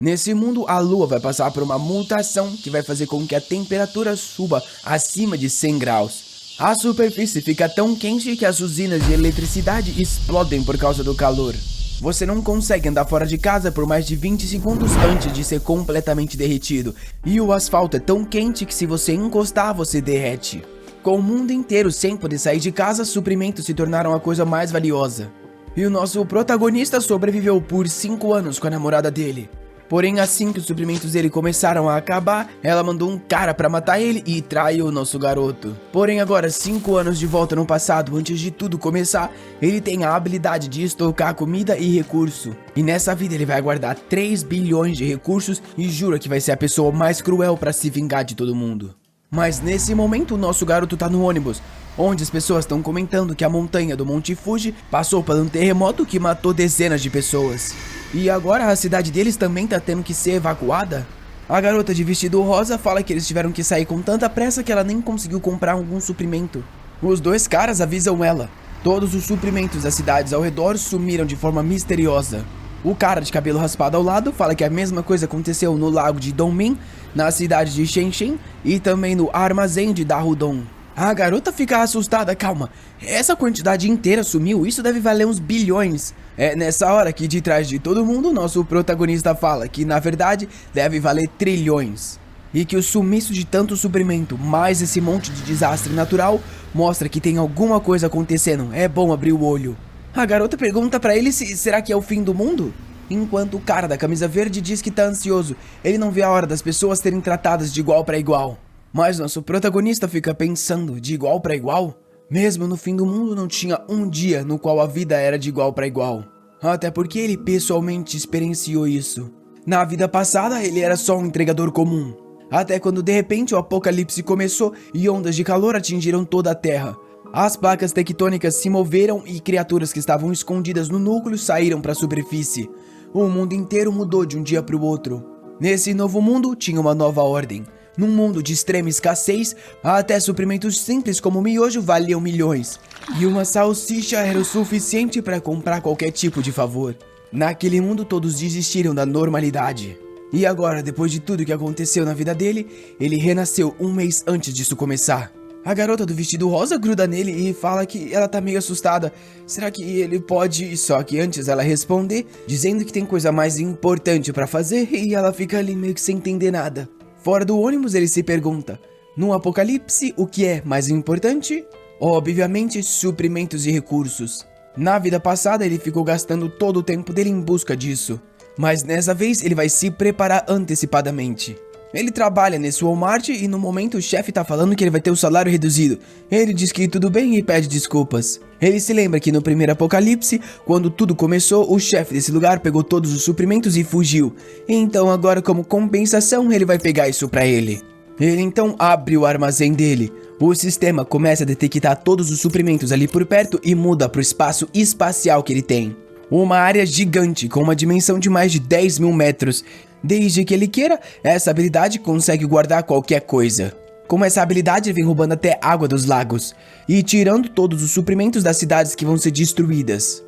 Nesse mundo, a Lua vai passar por uma mutação que vai fazer com que a temperatura suba acima de 100 graus. A superfície fica tão quente que as usinas de eletricidade explodem por causa do calor. Você não consegue andar fora de casa por mais de 20 segundos antes de ser completamente derretido. E o asfalto é tão quente que se você encostar, você derrete. Com o mundo inteiro sem poder sair de casa, suprimentos se tornaram a coisa mais valiosa. E o nosso protagonista sobreviveu por 5 anos com a namorada dele. Porém, assim que os suprimentos dele começaram a acabar, ela mandou um cara pra matar ele e traiu o nosso garoto. Porém, agora, 5 anos de volta no passado, antes de tudo começar, ele tem a habilidade de estocar comida e recurso. E nessa vida ele vai guardar 3 bilhões de recursos e jura que vai ser a pessoa mais cruel pra se vingar de todo mundo. Mas nesse momento, o nosso garoto tá no ônibus, onde as pessoas estão comentando que a montanha do Monte Fuji passou por um terremoto que matou dezenas de pessoas. E agora a cidade deles também tá tendo que ser evacuada? A garota de vestido rosa fala que eles tiveram que sair com tanta pressa que ela nem conseguiu comprar algum suprimento. Os dois caras avisam ela. Todos os suprimentos das cidades ao redor sumiram de forma misteriosa. O cara de cabelo raspado ao lado fala que a mesma coisa aconteceu no lago de Dongmin, na cidade de Shenzhen e também no armazém de Dahudong. A garota fica assustada. Calma, essa quantidade inteira sumiu? Isso deve valer uns bilhões. É nessa hora que de trás de todo mundo, nosso protagonista fala que na verdade deve valer trilhões. E que o sumiço de tanto suprimento, mais esse monte de desastre natural, mostra que tem alguma coisa acontecendo. É bom abrir o olho. A garota pergunta pra ele se será que é o fim do mundo? Enquanto o cara da camisa verde diz que tá ansioso. Ele não vê a hora das pessoas serem tratadas de igual pra igual. Mas nosso protagonista fica pensando, de igual pra igual? Mesmo no fim do mundo não tinha um dia no qual a vida era de igual pra igual. Até porque ele pessoalmente experienciou isso. Na vida passada ele era só um entregador comum. Até quando de repente o apocalipse começou e ondas de calor atingiram toda a Terra. As placas tectônicas se moveram e criaturas que estavam escondidas no núcleo saíram para a superfície. O mundo inteiro mudou de um dia para o outro. Nesse novo mundo tinha uma nova ordem. Num mundo de extrema escassez, até suprimentos simples como miojo valiam milhões. E uma salsicha era o suficiente para comprar qualquer tipo de favor. Naquele mundo todos desistiram da normalidade. E agora, depois de tudo que aconteceu na vida dele, ele renasceu um mês antes disso começar. A garota do vestido rosa gruda nele e fala que ela tá meio assustada. Será que ele pode... Só que antes ela responde, dizendo que tem coisa mais importante pra fazer e ela fica ali meio que sem entender nada. Fora do ônibus ele se pergunta, no apocalipse o que é mais importante? Obviamente suprimentos e recursos. Na vida passada ele ficou gastando todo o tempo dele em busca disso. Mas dessa vez ele vai se preparar antecipadamente. Ele trabalha nesse Walmart e no momento o chefe tá falando que ele vai ter o salário reduzido. Ele diz que tudo bem e pede desculpas. Ele se lembra que no primeiro apocalipse, quando tudo começou, o chefe desse lugar pegou todos os suprimentos e fugiu. Então agora como compensação ele vai pegar isso pra ele. Ele então abre o armazém dele. O sistema começa a detectar todos os suprimentos ali por perto e muda pro espaço espacial que ele tem. Uma área gigante com uma dimensão de mais de 10 mil metros. Desde que ele queira, essa habilidade consegue guardar qualquer coisa. Com essa habilidade ele vem roubando até água dos lagos e tirando todos os suprimentos das cidades que vão ser destruídas.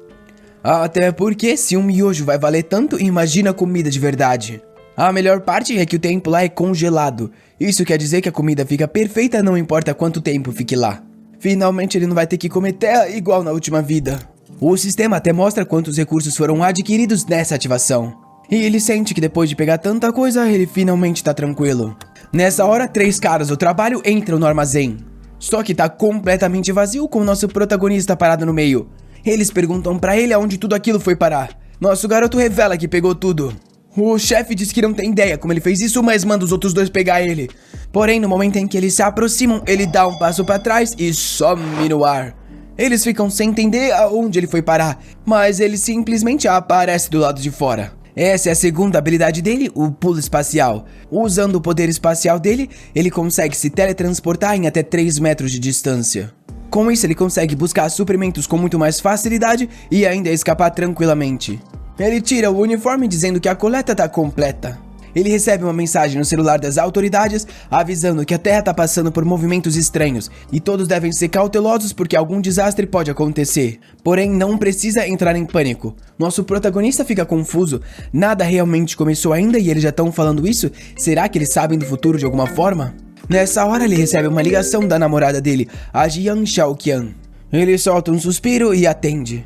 Até porque se um miojo vai valer tanto, imagina comida de verdade. A melhor parte é que o tempo lá é congelado. Isso quer dizer que a comida fica perfeita não importa quanto tempo fique lá. Finalmente ele não vai ter que comer terra igual na última vida. O sistema até mostra quantos recursos foram adquiridos nessa ativação. E ele sente que depois de pegar tanta coisa, ele finalmente tá tranquilo. Nessa hora, 3 caras do trabalho entram no armazém. Só que tá completamente vazio com o nosso protagonista parado no meio. Eles perguntam pra ele aonde tudo aquilo foi parar. Nosso garoto revela que pegou tudo. O chefe diz que não tem ideia como ele fez isso, mas manda os outros dois pegar ele. Porém, no momento em que eles se aproximam, ele dá um passo pra trás e some no ar. Eles ficam sem entender aonde ele foi parar, mas ele simplesmente aparece do lado de fora. Essa é a segunda habilidade dele, o pulo espacial. Usando o poder espacial dele, ele consegue se teletransportar em até 3 metros de distância. Com isso, ele consegue buscar suprimentos com muito mais facilidade e ainda escapar tranquilamente. Ele tira o uniforme dizendo que a coleta tá completa. ele recebe uma mensagem no celular das autoridades avisando que a Terra está passando por movimentos estranhos e todos devem ser cautelosos porque algum desastre pode acontecer. Porém, não precisa entrar em pânico. Nosso protagonista fica confuso, nada realmente começou ainda e eles já estão falando isso? Será que eles sabem do futuro de alguma forma? Nessa hora ele recebe uma ligação da namorada dele, a Jian Xiaoqian. Ele solta um suspiro e atende.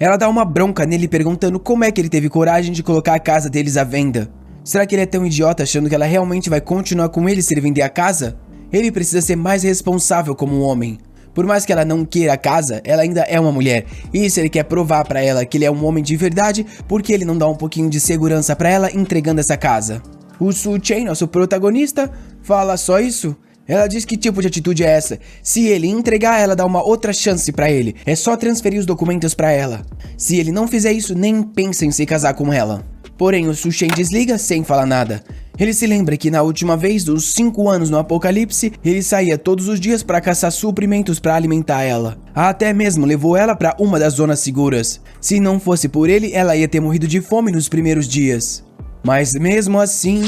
Ela dá uma bronca nele perguntando como é que ele teve coragem de colocar a casa deles à venda. Será que ele é tão idiota achando que ela realmente vai continuar com ele se ele vender a casa? Ele precisa ser mais responsável como um homem. Por mais que ela não queira a casa, ela ainda é uma mulher. E se ele quer provar pra ela que ele é um homem de verdade, por que ele não dá um pouquinho de segurança pra ela entregando essa casa? O Su Chen, nosso protagonista, fala só isso? Ela diz que tipo de atitude é essa? Se ele entregar, ela dá uma outra chance pra ele. É só transferir os documentos pra ela. Se ele não fizer isso, nem pensa em se casar com ela. Porém, o Su Chen desliga sem falar nada. Ele se lembra que na última vez, dos 5 anos no apocalipse, ele saía todos os dias pra caçar suprimentos pra alimentar ela. Até mesmo levou ela pra uma das zonas seguras. Se não fosse por ele, ela ia ter morrido de fome nos primeiros dias. Mas mesmo assim...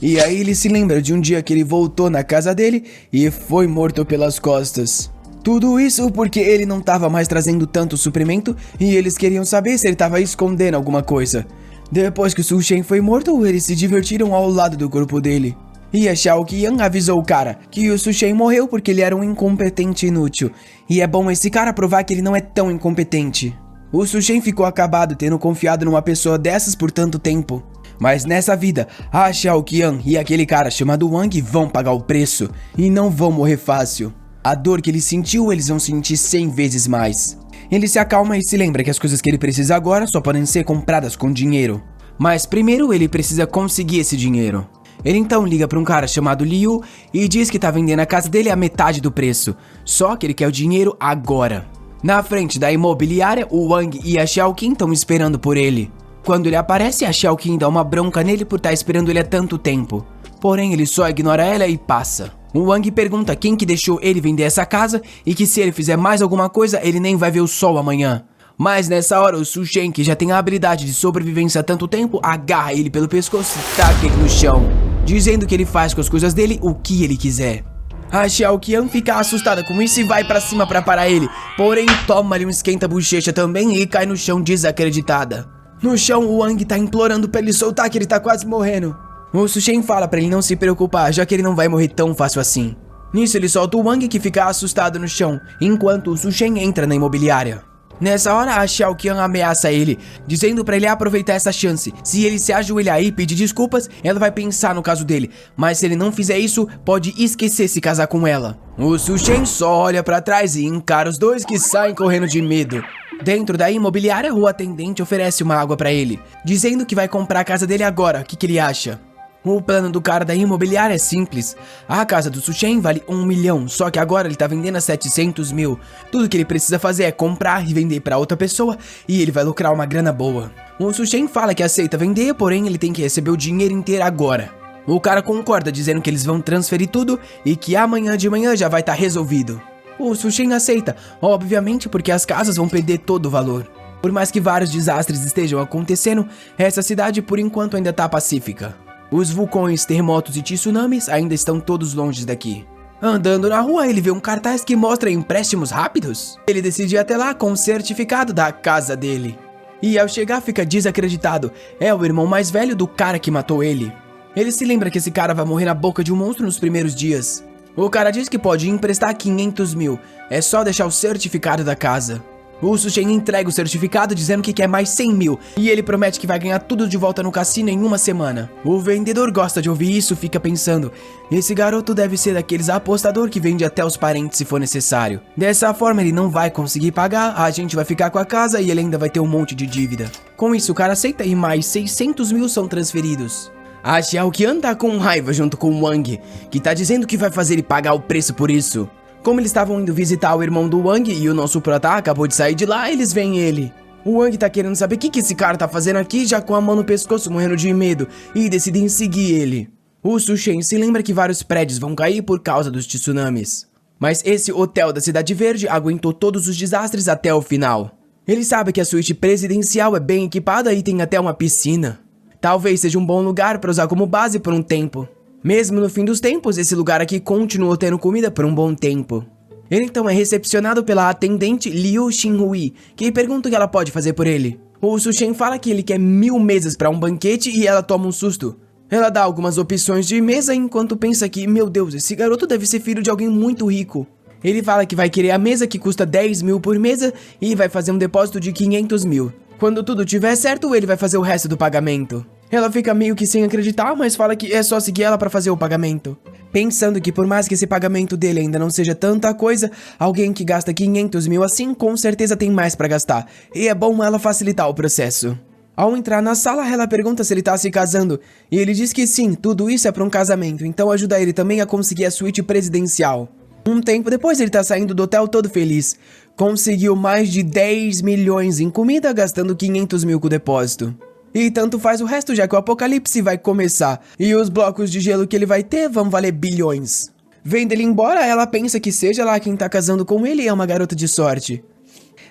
E aí ele se lembra de um dia que ele voltou na casa dele e foi morto pelas costas. Tudo isso porque ele não estava mais trazendo tanto suprimento e eles queriam saber se ele estava escondendo alguma coisa. Depois que o Su Chen foi morto, eles se divertiram ao lado do corpo dele. E a Xiaoqian avisou o cara que o Su Chen morreu porque ele era um incompetente inútil. E é bom esse cara provar que ele não é tão incompetente. O Su Chen ficou acabado tendo confiado numa pessoa dessas por tanto tempo. Mas nessa vida, a Xiaoqian e aquele cara chamado Wang vão pagar o preço e não vão morrer fácil. A dor que ele sentiu, eles vão sentir 100 vezes mais. Ele se acalma e se lembra que as coisas que ele precisa agora só podem ser compradas com dinheiro. Mas primeiro ele precisa conseguir esse dinheiro. Ele então liga para um cara chamado Liu e diz que tá vendendo a casa dele a metade do preço. Só que ele quer o dinheiro agora. Na frente da imobiliária, o Wang e a Xiaoqian estão esperando por ele. Quando ele aparece, a Xiaoqian dá uma bronca nele por estar esperando ele há tanto tempo. Porém, ele só ignora ela e passa. O Wang pergunta quem que deixou ele vender essa casa e que se ele fizer mais alguma coisa, ele nem vai ver o sol amanhã. Mas nessa hora, o Su Chen, que já tem a habilidade de sobrevivência há tanto tempo, agarra ele pelo pescoço e taca ele no chão, dizendo que ele faz com as coisas dele o que ele quiser. A Xiaoqian fica assustada com isso e vai pra cima pra parar ele. Porém, toma-lhe um esquenta-bochecha também e cai no chão desacreditada. No chão, o Wang tá implorando pra ele soltar que ele tá quase morrendo. O Su Chen fala pra ele não se preocupar, já que ele não vai morrer tão fácil assim. Nisso, ele solta o Wang, que fica assustado no chão, enquanto o Su Chen entra na imobiliária. Nessa hora, a Xiaoqian ameaça ele, dizendo pra ele aproveitar essa chance. Se ele se ajoelhar e pedir desculpas, ela vai pensar no caso dele. Mas se ele não fizer isso, pode esquecer se casar com ela. O Su Chen só olha pra trás e encara os dois que saem correndo de medo. Dentro da imobiliária, o atendente oferece uma água pra ele, dizendo que vai comprar a casa dele agora. O que ele acha? O plano do cara da imobiliária é simples. A casa do Su Chen vale 1 milhão, só que agora ele tá vendendo a 700 mil. Tudo que ele precisa fazer é comprar e vender pra outra pessoa e ele vai lucrar uma grana boa. O Su Chen fala que aceita vender, porém ele tem que receber o dinheiro inteiro agora. O cara concorda, dizendo que eles vão transferir tudo e que amanhã de manhã já vai estar resolvido. O Su Chen aceita, obviamente porque as casas vão perder todo o valor. Por mais que vários desastres estejam acontecendo, essa cidade por enquanto ainda tá pacífica. Os vulcões, terremotos e tsunamis ainda estão todos longe daqui. Andando na rua, ele vê um cartaz que mostra empréstimos rápidos. Ele decide ir até lá com o certificado da casa dele. E ao chegar fica desacreditado, é o irmão mais velho do cara que matou ele. Ele se lembra que esse cara vai morrer na boca de um monstro nos primeiros dias. O cara diz que pode emprestar 500 mil, é só deixar o certificado da casa. O Su Chen entrega o certificado dizendo que quer mais 100 mil e ele promete que vai ganhar tudo de volta no cassino em uma semana. O vendedor gosta de ouvir isso e fica pensando, esse garoto deve ser daqueles apostador que vende até os parentes se for necessário. Dessa forma ele não vai conseguir pagar, a gente vai ficar com a casa e ele ainda vai ter um monte de dívida. Com isso o cara aceita e mais 600 mil são transferidos. A Xiaoqian tá com raiva junto com o Wang, que tá dizendo que vai fazer ele pagar o preço por isso. Como eles estavam indo visitar o irmão do Wang e o nosso prota acabou de sair de lá, eles veem ele. O Wang tá querendo saber o que esse cara tá fazendo aqui, já com a mão no pescoço, morrendo de medo, e decidem seguir ele. O Su Chen se lembra que vários prédios vão cair por causa dos tsunamis. Mas esse hotel da Cidade Verde aguentou todos os desastres até o final. Ele sabe que a suíte presidencial é bem equipada e tem até uma piscina. Talvez seja um bom lugar para usar como base por um tempo. Mesmo no fim dos tempos, esse lugar aqui continuou tendo comida por um bom tempo. Ele então é recepcionado pela atendente Liu Xinhui, que pergunta o que ela pode fazer por ele. O Su-Shen fala que ele quer 1000 mesas para um banquete e ela toma um susto. Ela dá algumas opções de mesa enquanto pensa que, meu Deus, esse garoto deve ser filho de alguém muito rico. Ele fala que vai querer a mesa que custa 10.000 por mesa e vai fazer um depósito de 500.000. Quando tudo tiver certo, ele vai fazer o resto do pagamento. Ela fica meio que sem acreditar, mas fala que é só seguir ela para fazer o pagamento. Pensando que por mais que esse pagamento dele ainda não seja tanta coisa, alguém que gasta 500.000 assim com certeza tem mais para gastar. E é bom ela facilitar o processo. Ao entrar na sala, ela pergunta se ele tá se casando, e ele diz que sim, tudo isso é para um casamento, então ajuda ele também a conseguir a suíte presidencial. Um tempo depois, ele tá saindo do hotel todo feliz. Conseguiu mais de 10 milhões em comida, gastando 500.000 com o depósito. E tanto faz o resto, já que o apocalipse vai começar, e os blocos de gelo que ele vai ter vão valer bilhões. Vendo ele embora, ela pensa que seja lá quem tá casando com ele é uma garota de sorte.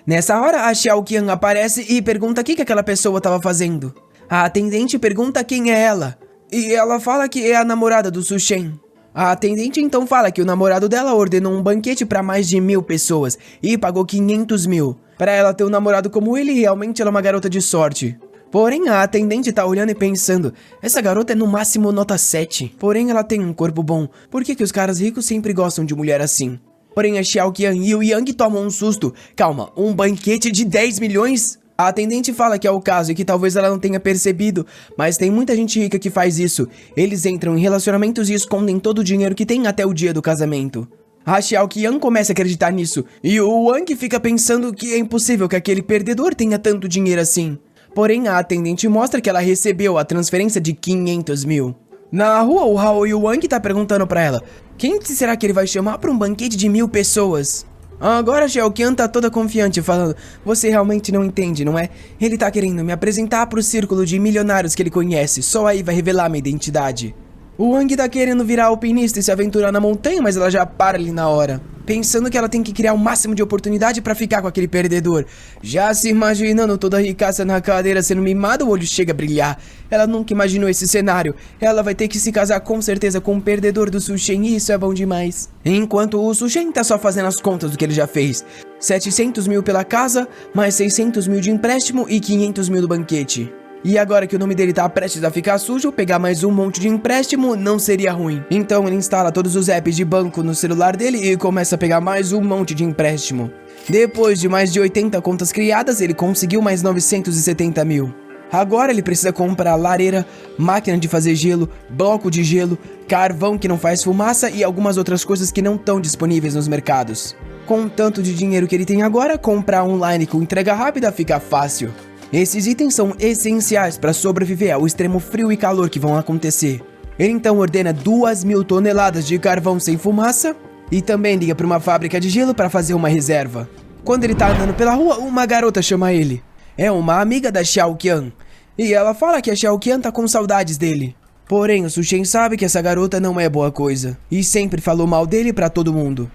Nessa hora, a Xiao Qian aparece e pergunta o que aquela pessoa estava fazendo. A atendente pergunta quem é ela, e ela fala que é a namorada do Su-Shen. A atendente então fala que o namorado dela ordenou um banquete para mais de 1000 pessoas e pagou 500.000. Para ela ter um namorado como ele, realmente ela é uma garota de sorte. Porém, a atendente tá olhando e pensando, essa garota é no máximo nota 7. Porém, ela tem um corpo bom. Por que os caras ricos sempre gostam de mulher assim? Porém, a Xiao Qian e o Yang tomam um susto. Calma, um banquete de 10 milhões? A atendente fala que é o caso e que talvez ela não tenha percebido, mas tem muita gente rica que faz isso. Eles entram em relacionamentos e escondem todo o dinheiro que tem até o dia do casamento. A Xiao Qian começa a acreditar nisso, e o Wang fica pensando que é impossível que aquele perdedor tenha tanto dinheiro assim. Porém, a atendente mostra que ela recebeu a transferência de 500.000. Na rua, o Hao e o Wang tá perguntando pra ela, quem será que ele vai chamar pra um banquete de 1000 pessoas? Agora a Xiao Qian tá toda confiante, falando, você realmente não entende, não é? Ele tá querendo me apresentar pro círculo de milionários que ele conhece, só aí vai revelar minha identidade. O Wang tá querendo virar alpinista e se aventurar na montanha, mas ela já para ali na hora, pensando que ela tem que criar o máximo de oportunidade pra ficar com aquele perdedor. Já se imaginando toda a ricaça na cadeira sendo mimada, o olho chega a brilhar. Ela nunca imaginou esse cenário. Ela vai ter que se casar com certeza com o perdedor do Su-Shen e isso é bom demais. Enquanto o Su-Shen tá só fazendo as contas do que ele já fez. 700.000 pela casa, mais 600.000 de empréstimo e 500.000 do banquete. E agora que o nome dele tá prestes a ficar sujo, pegar mais um monte de empréstimo não seria ruim. Então ele instala todos os apps de banco no celular dele e começa a pegar mais um monte de empréstimo. Depois de mais de 80 contas criadas, ele conseguiu mais 970.000. Agora ele precisa comprar lareira, máquina de fazer gelo, bloco de gelo, carvão que não faz fumaça e algumas outras coisas que não estão disponíveis nos mercados. Com o tanto de dinheiro que ele tem agora, comprar online com entrega rápida fica fácil. Esses itens são essenciais para sobreviver ao extremo frio e calor que vão acontecer. Ele então ordena 2.000 toneladas de carvão sem fumaça e também liga para uma fábrica de gelo para fazer uma reserva. Quando ele tá andando pela rua, uma garota chama ele. É uma amiga da Xiao Qian. E ela fala que a Xiao Qian tá com saudades dele. Porém, o Su-Shen sabe que essa garota não é boa coisa e sempre falou mal dele para todo mundo.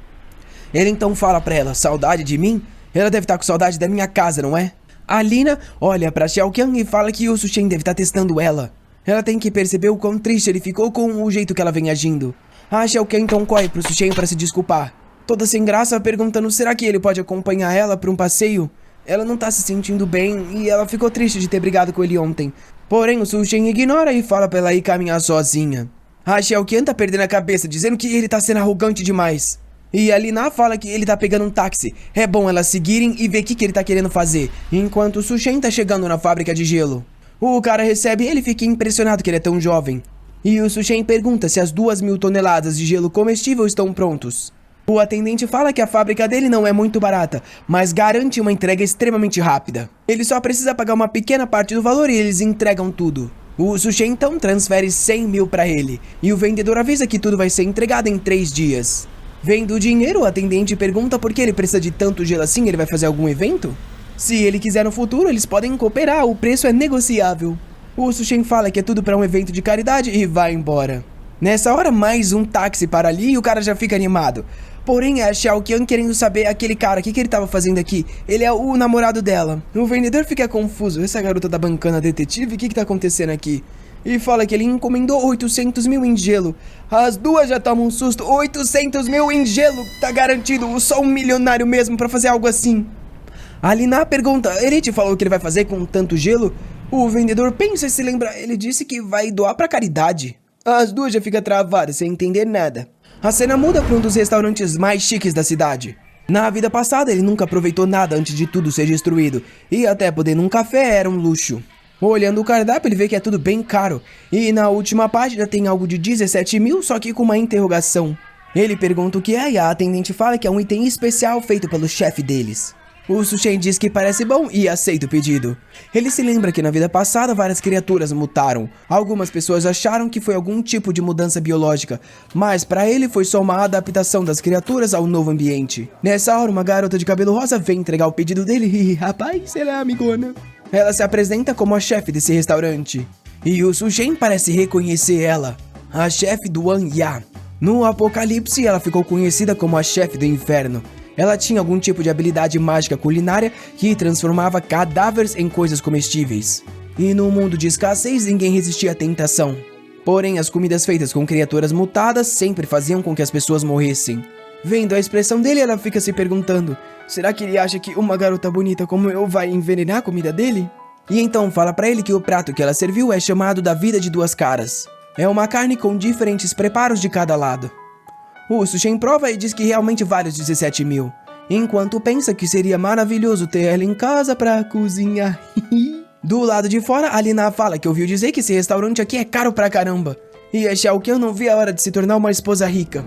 Ele então fala para ela, saudade de mim? Ela deve estar com saudade da minha casa, não é? A Lina olha pra Xiao Qian e fala que o Su-Shen deve estar testando ela. Ela tem que perceber o quão triste ele ficou com o jeito que ela vem agindo. A Xiao Qian então corre pro Su-Shen pra se desculpar. Toda sem graça, perguntando será que ele pode acompanhar ela pra um passeio? Ela não tá se sentindo bem e ela ficou triste de ter brigado com ele ontem. Porém, o Su-Shen ignora e fala pra ela ir caminhar sozinha. A Xiao Qian tá perdendo a cabeça, dizendo que ele tá sendo arrogante demais. E a Lina fala que ele tá pegando um táxi. É bom elas seguirem e ver o que ele tá querendo fazer, enquanto o Su-Shen tá chegando na fábrica de gelo. O cara recebe ele e fica impressionado que ele é tão jovem. E o Su-Shen pergunta se as 2.000 toneladas de gelo comestível estão prontos. O atendente fala que a fábrica dele não é muito barata, mas garante uma entrega extremamente rápida. Ele só precisa pagar uma pequena parte do valor e eles entregam tudo. O Su-Shen então transfere 100.000 pra ele, e o vendedor avisa que tudo vai ser entregado em 3 dias. Vendo o dinheiro, o atendente pergunta por que ele precisa de tanto gelo assim, ele vai fazer algum evento? Se ele quiser no futuro, eles podem cooperar, o preço é negociável. O Su-Shen fala que é tudo para um evento de caridade e vai embora. Nessa hora, mais um táxi para ali e o cara já fica animado. Porém, a Xiao Qian querendo saber aquele cara, o que ele tava fazendo aqui? Ele é o namorado dela. O vendedor fica confuso. Essa garota tá bancando a detetive, o que tá acontecendo aqui? E fala que ele encomendou 800 mil em gelo. As duas já tomam um susto. 800 mil em gelo, tá garantido. Só um milionário mesmo pra fazer algo assim. A Lina pergunta, ele te falou o que ele vai fazer com tanto gelo? O vendedor pensa e se lembra, ele disse que vai doar pra caridade. As duas já ficam travadas, sem entender nada. A cena muda para um dos restaurantes mais chiques da cidade. Na vida passada, ele nunca aproveitou nada antes de tudo ser destruído, e até poder num café era um luxo. Olhando o cardápio, ele vê que é tudo bem caro, e na última página tem algo de 17 mil, só que com uma interrogação. Ele pergunta o que é e a atendente fala que é um item especial feito pelo chefe deles. O Sushen diz que parece bom e aceita o pedido. Ele se lembra que na vida passada várias criaturas mutaram. Algumas pessoas acharam que foi algum tipo de mudança biológica, mas para ele foi só uma adaptação das criaturas ao novo ambiente. Nessa hora, uma garota de cabelo rosa vem entregar o pedido dele e, rapaz, ela é amigona. Ela se apresenta como a chefe desse restaurante. E o Sushen parece reconhecer ela, a chefe do Anya. No Apocalipse, ela ficou conhecida como a chefe do inferno. Ela tinha algum tipo de habilidade mágica culinária que transformava cadáveres em coisas comestíveis. E no mundo de escassez, ninguém resistia à tentação. Porém, as comidas feitas com criaturas mutadas sempre faziam com que as pessoas morressem. Vendo a expressão dele, ela fica se perguntando, será que ele acha que uma garota bonita como eu vai envenenar a comida dele? E então fala pra ele que o prato que ela serviu é chamado da vida de duas caras. É uma carne com diferentes preparos de cada lado. O Sushen prova e diz que realmente vale os 17 mil, enquanto pensa que seria maravilhoso ter ela em casa pra cozinhar. Do lado de fora, a Lina fala que ouviu dizer que esse restaurante aqui é caro pra caramba, e a Xiao Qian não vê a hora de se tornar uma esposa rica.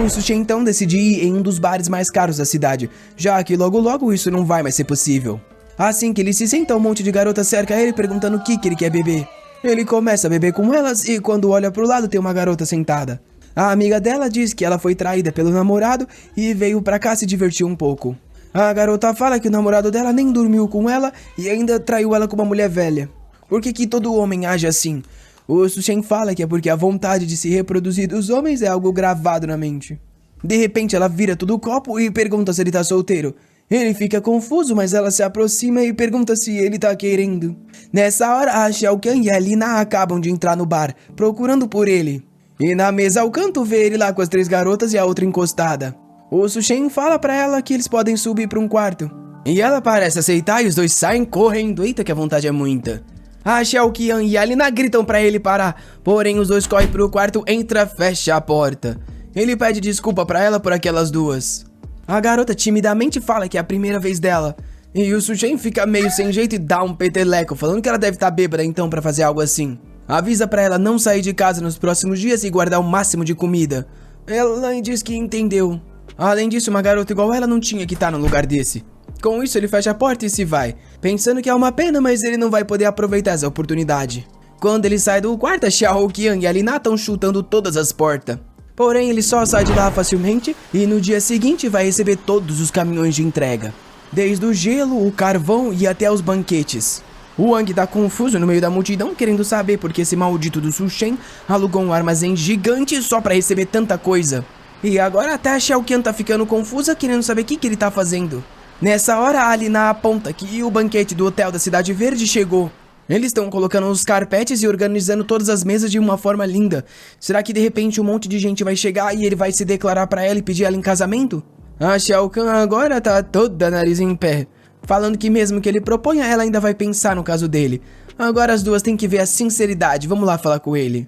O Sushen então decide ir em um dos bares mais caros da cidade, já que logo logo isso não vai mais ser possível. Assim que ele se senta, um monte de garotas cerca ele perguntando o que ele quer beber. Ele começa a beber com elas e quando olha pro lado tem uma garota sentada. A amiga dela diz que ela foi traída pelo namorado e veio pra cá se divertir um pouco. A garota fala que o namorado dela nem dormiu com ela e ainda traiu ela com uma mulher velha. Por que todo homem age assim? O Sushen fala que é porque a vontade de se reproduzir dos homens é algo gravado na mente. De repente ela vira todo o copo e pergunta se ele tá solteiro. Ele fica confuso, mas ela se aproxima e pergunta se ele tá querendo. Nessa hora, a Xiao Qian e a Lina acabam de entrar no bar, procurando por ele. E na mesa ao canto vê ele lá com as 3 garotas e a outra encostada. O Sushen fala pra ela que eles podem subir pra um quarto. E ela parece aceitar e os dois saem correndo. Eita que a vontade é muita. A Xiao Qian e a Lina gritam pra ele parar. Porém os dois correm pro quarto, entra, fecha a porta. Ele pede desculpa pra ela por aquelas duas. A garota timidamente fala que é a primeira vez dela. E o Sushen fica meio sem jeito e dá um peteleco, falando que ela deve estar bêbada então pra fazer algo assim. Avisa pra ela não sair de casa nos próximos dias e guardar o máximo de comida. Ela diz que entendeu. Além disso, uma garota igual ela não tinha que estar num lugar desse. Com isso, ele fecha a porta e se vai, pensando que é uma pena, mas ele não vai poder aproveitar essa oportunidade. Quando ele sai do quarto, a Xiao Qian e a Lina estão chutando todas as portas. Porém, ele só sai de lá facilmente e no dia seguinte vai receber todos os caminhões de entrega. Desde o gelo, o carvão e até os banquetes. O Wang tá confuso no meio da multidão, querendo saber porque esse maldito do Sushen alugou um armazém gigante só pra receber tanta coisa. E agora até a Xiao Qian tá ficando confusa, querendo saber o que ele tá fazendo. Nessa hora, a Lina aponta que o banquete do hotel da Cidade Verde chegou. Eles estão colocando os carpetes e organizando todas as mesas de uma forma linda. Será que de repente um monte de gente vai chegar e ele vai se declarar pra ela e pedir ela em casamento? A Xiao Qian agora tá toda nariz em pé, falando que mesmo que ele proponha, ela ainda vai pensar no caso dele. Agora as duas têm que ver a sinceridade, vamos lá falar com ele.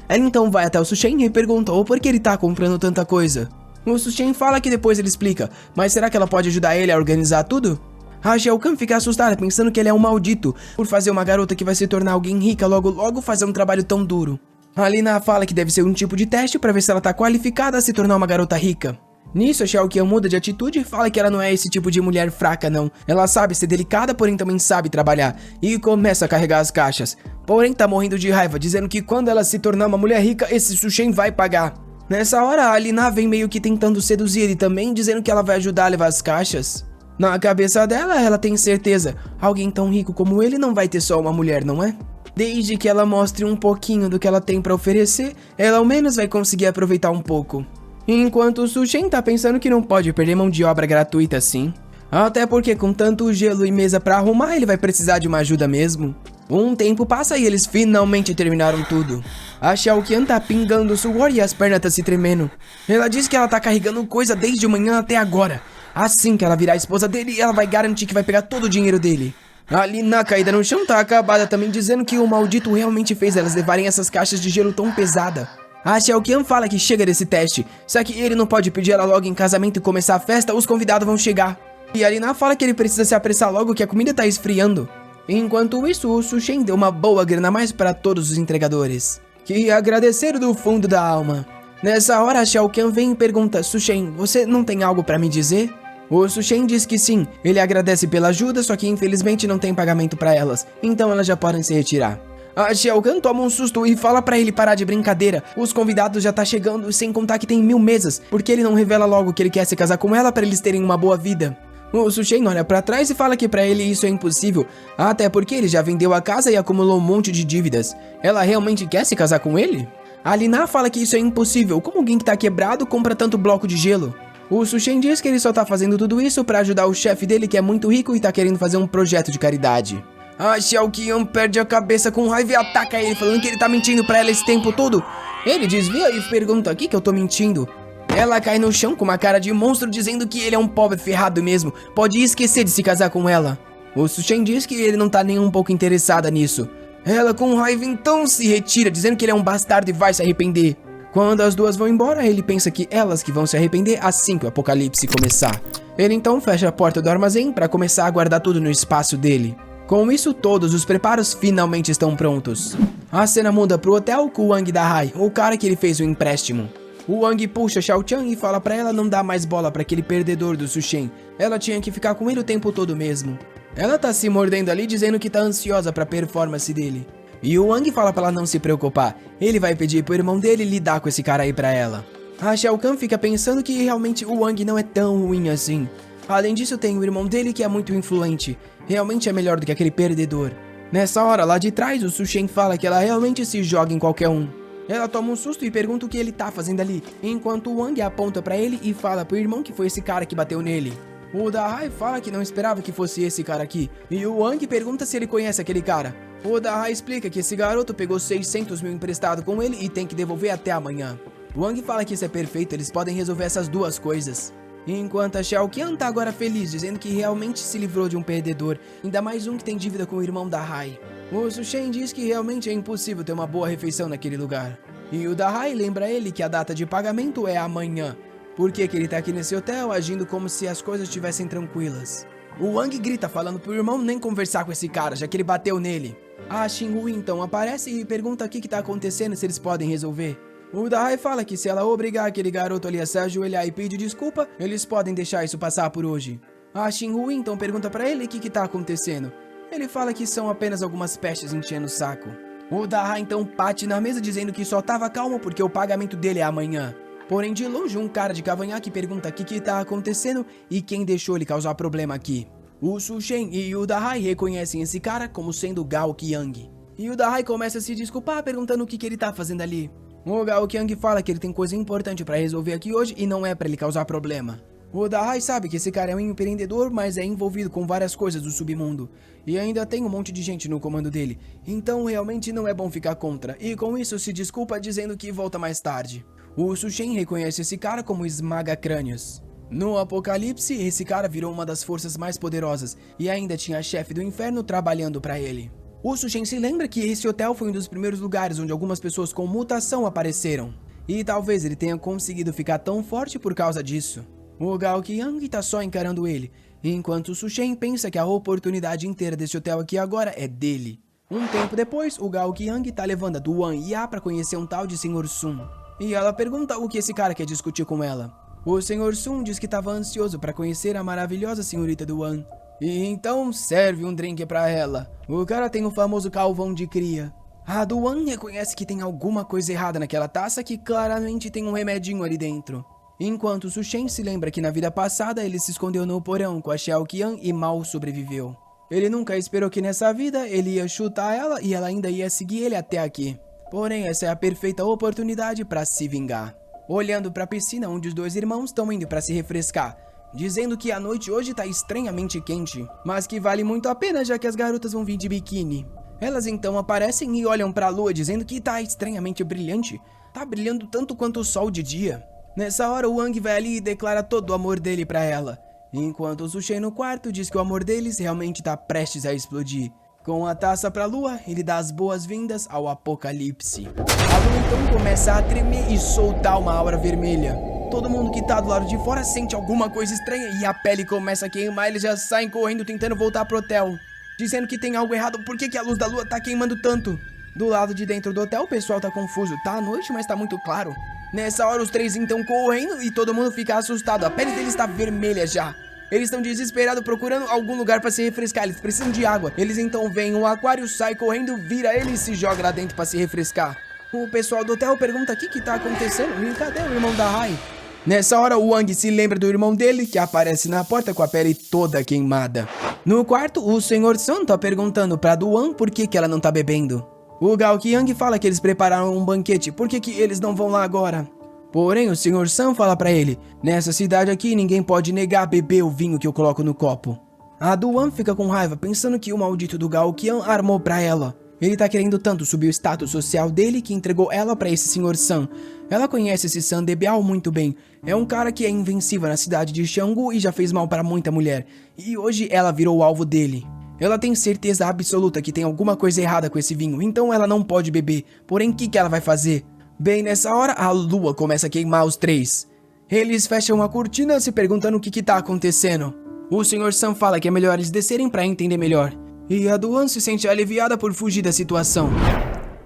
Ela então vai até o Sushen e perguntou por que ele tá comprando tanta coisa. O Sushen fala que depois ele explica, mas será que ela pode ajudar ele a organizar tudo? A Xiao Qian fica assustada, pensando que ele é um maldito, por fazer uma garota que vai se tornar alguém rica logo fazer um trabalho tão duro. A Lina fala que deve ser um tipo de teste pra ver se ela tá qualificada a se tornar uma garota rica. Nisso, a Xiao Qian muda de atitude e fala que ela não é esse tipo de mulher fraca não. Ela sabe ser delicada, porém também sabe trabalhar, e começa a carregar as caixas. Porém tá morrendo de raiva, dizendo que quando ela se tornar uma mulher rica, esse Sushen vai pagar. Nessa hora, a Lina vem meio que tentando seduzir ele também, dizendo que ela vai ajudar a levar as caixas. Na cabeça dela, ela tem certeza, alguém tão rico como ele não vai ter só uma mulher, não é? Desde que ela mostre um pouquinho do que ela tem pra oferecer, ela ao menos vai conseguir aproveitar um pouco. Enquanto o Sushen tá pensando que não pode perder mão de obra gratuita assim. Até porque com tanto gelo e mesa pra arrumar, ele vai precisar de uma ajuda mesmo. Um tempo passa e eles finalmente terminaram tudo. A Xiaoqian tá pingando suor e as pernas tá se tremendo. Ela diz que ela tá carregando coisa desde manhã até agora. Assim que ela virar a esposa dele, ela vai garantir que vai pegar todo o dinheiro dele. A Lina, caída no chão, tá acabada também, dizendo que o maldito realmente fez elas levarem essas caixas de gelo tão pesada. A Xiaoqian fala que chega desse teste, só que ele não pode pedir ela logo em casamento e começar a festa, os convidados vão chegar. E a Lina fala que ele precisa se apressar logo que a comida tá esfriando. Enquanto isso, o Sushen deu uma boa grana a mais para todos os entregadores, que agradeceram do fundo da alma. Nessa hora, a Xiaoqian vem e pergunta: Sushen, você não tem algo para me dizer? O Sushen diz que sim, ele agradece pela ajuda, só que infelizmente não tem pagamento para elas, então elas já podem se retirar. A Xiaoqian toma um susto e fala pra ele parar de brincadeira. Os convidados já tá chegando, sem contar que tem 1000 mesas, porque ele não revela logo que ele quer se casar com ela para eles terem uma boa vida. O Sushen olha pra trás e fala que pra ele isso é impossível, até porque ele já vendeu a casa e acumulou um monte de dívidas. Ela realmente quer se casar com ele? A Lina fala que isso é impossível, como alguém que tá quebrado compra tanto bloco de gelo? O Sushen diz que ele só tá fazendo tudo isso pra ajudar o chefe dele que é muito rico e tá querendo fazer um projeto de caridade. A Xiaoqian perde a cabeça com raiva e ataca ele, falando que ele tá mentindo pra ela esse tempo todo. Ele desvia e pergunta: aqui que eu tô mentindo? Ela cai no chão com uma cara de monstro, dizendo que ele é um pobre ferrado mesmo, pode esquecer de se casar com ela. O Sushen diz que ele não tá nem um pouco interessada nisso. Ela com raiva então se retira, dizendo que ele é um bastardo e vai se arrepender. Quando as duas vão embora, ele pensa que elas que vão se arrepender assim que o apocalipse começar. Ele então fecha a porta do armazém para começar a guardar tudo no espaço dele. Com isso, todos os preparos finalmente estão prontos. A cena muda pro hotel com o Wang Dahai, o cara que ele fez o empréstimo. O Wang puxa Xiaoqian e fala pra ela não dar mais bola pra aquele perdedor do Sushen. Ela tinha que ficar com ele o tempo todo mesmo. Ela tá se mordendo ali, dizendo que tá ansiosa pra performance dele. E o Wang fala pra ela não se preocupar. Ele vai pedir pro irmão dele lidar com esse cara aí pra ela. A Xiaoqian fica pensando que realmente o Wang não é tão ruim assim. Além disso, tem o irmão dele que é muito influente. Realmente é melhor do que aquele perdedor. Nessa hora, lá de trás, o Sushen fala que ela realmente se joga em qualquer um. Ela toma um susto e pergunta o que ele tá fazendo ali, enquanto o Wang aponta pra ele e fala pro irmão que foi esse cara que bateu nele. O Dahai fala que não esperava que fosse esse cara aqui, e o Wang pergunta se ele conhece aquele cara. O Dahai explica que esse garoto pegou 600 mil emprestado com ele e tem que devolver até amanhã. O Wang fala que isso é perfeito, eles podem resolver essas duas coisas. Enquanto a Xiaoqian tá agora feliz, dizendo que realmente se livrou de um perdedor, ainda mais um que tem dívida com o irmão Dahai. O Sushen diz que realmente é impossível ter uma boa refeição naquele lugar. E o Dahai lembra ele que a data de pagamento é amanhã. Por que ele tá aqui nesse hotel agindo como se as coisas estivessem tranquilas? O Wang grita falando pro irmão nem conversar com esse cara, já que ele bateu nele. A Xinhui então aparece e pergunta o que tá acontecendo, se eles podem resolver. O Dahai fala que se ela obrigar aquele garoto ali a se ajoelhar e pedir desculpa, eles podem deixar isso passar por hoje. A Xinhui então pergunta pra ele o que tá acontecendo. Ele fala que são apenas algumas pestes enchendo o saco. O Dahai então bate na mesa dizendo que só tava calmo porque o pagamento dele é amanhã. Porém, de longe, um cara de cavanhaque pergunta o que tá acontecendo e quem deixou ele causar problema aqui. O Sushen e o Dahai reconhecem esse cara como sendo Gao Qiang. E o Dahai começa a se desculpar perguntando o que ele tá fazendo ali. O Gao Qiang fala que ele tem coisa importante pra resolver aqui hoje e não é pra ele causar problema. O Dahai sabe que esse cara é um empreendedor, mas é envolvido com várias coisas do submundo. E ainda tem um monte de gente no comando dele. Então realmente não é bom ficar contra. E com isso se desculpa dizendo que volta mais tarde. O Sushen reconhece esse cara como esmaga-crânios. No apocalipse, esse cara virou uma das forças mais poderosas. E ainda tinha a chefe do inferno trabalhando pra ele. O Sushen se lembra que esse hotel foi um dos primeiros lugares onde algumas pessoas com mutação apareceram. E talvez ele tenha conseguido ficar tão forte por causa disso. O Gao Qiang tá só encarando ele, enquanto o Sushen pensa que a oportunidade inteira desse hotel aqui agora é dele. Um tempo depois, o Gao Qiang tá levando a Duan Ya pra conhecer um tal de Sr. Sun. E ela pergunta o que esse cara quer discutir com ela. O Sr. Sun diz que tava ansioso pra conhecer a maravilhosa senhorita Duan. E então serve um drink pra ela. O cara tem o famoso calvão de cria. A Duan reconhece que tem alguma coisa errada naquela taça que claramente tem um remedinho ali dentro. Enquanto Sushen se lembra que na vida passada ele se escondeu no porão com a Xiaoqian e mal sobreviveu. Ele nunca esperou que nessa vida ele ia chutar ela e ela ainda ia seguir ele até aqui. Porém, essa é a perfeita oportunidade para se vingar. olhando para a piscina onde os dois irmãos estão indo para se refrescar, dizendo que a noite hoje tá estranhamente quente, mas que vale muito a pena já que as garotas vão vir de biquíni. Elas então aparecem e olham para a lua dizendo que tá estranhamente brilhante, tá brilhando tanto quanto o sol de dia. Nessa hora o Wang vai ali e declara todo o amor dele para ela, enquanto o Su Shen no quarto diz que o amor deles realmente tá prestes a explodir. Com a taça pra lua, ele dá as boas-vindas ao apocalipse. A lua então começa a tremer e soltar uma aura vermelha. Todo mundo que tá do lado de fora sente alguma coisa estranha e a pele começa a queimar. Eles já saem correndo tentando voltar pro hotel, dizendo que tem algo errado. Por que a luz da lua tá queimando tanto? Do lado de dentro do hotel o pessoal tá confuso. Tá à noite, mas tá muito claro. Nessa hora os três então correndo e todo mundo fica assustado. A pele deles tá vermelha já. Eles estão desesperados procurando algum lugar para se refrescar, eles precisam de água. Eles então veem um aquário, sai correndo, vira ele e se joga lá dentro para se refrescar. O pessoal do hotel pergunta o que tá acontecendo e cadê o irmão da Hai? Nessa hora o Wang se lembra do irmão dele que aparece na porta com a pele toda queimada. No quarto, o Sr. Sun tá perguntando pra Duan por que ela não tá bebendo. O Gao Qiang fala que eles prepararam um banquete, por que eles não vão lá agora? Porém, o Sr. Sun fala pra ele, nessa cidade aqui ninguém pode negar beber o vinho que eu coloco no copo. A Duan fica com raiva, pensando que o maldito do Gao Qiang armou pra ela. Ele tá querendo tanto subir o status social dele que entregou ela pra esse Sr. Sun. Ela conhece esse Sun de Biao muito bem. É um cara que é invencível na cidade de Xianggu e já fez mal pra muita mulher. E hoje ela virou o alvo dele. Ela tem certeza absoluta que tem alguma coisa errada com esse vinho, então ela não pode beber. Porém, o que ela vai fazer? Bem, nessa hora, a lua começa a queimar os três. Eles fecham a cortina se perguntando o que tá acontecendo. O Sr. Sun fala que é melhor eles descerem pra entender melhor. E a Duan se sente aliviada por fugir da situação.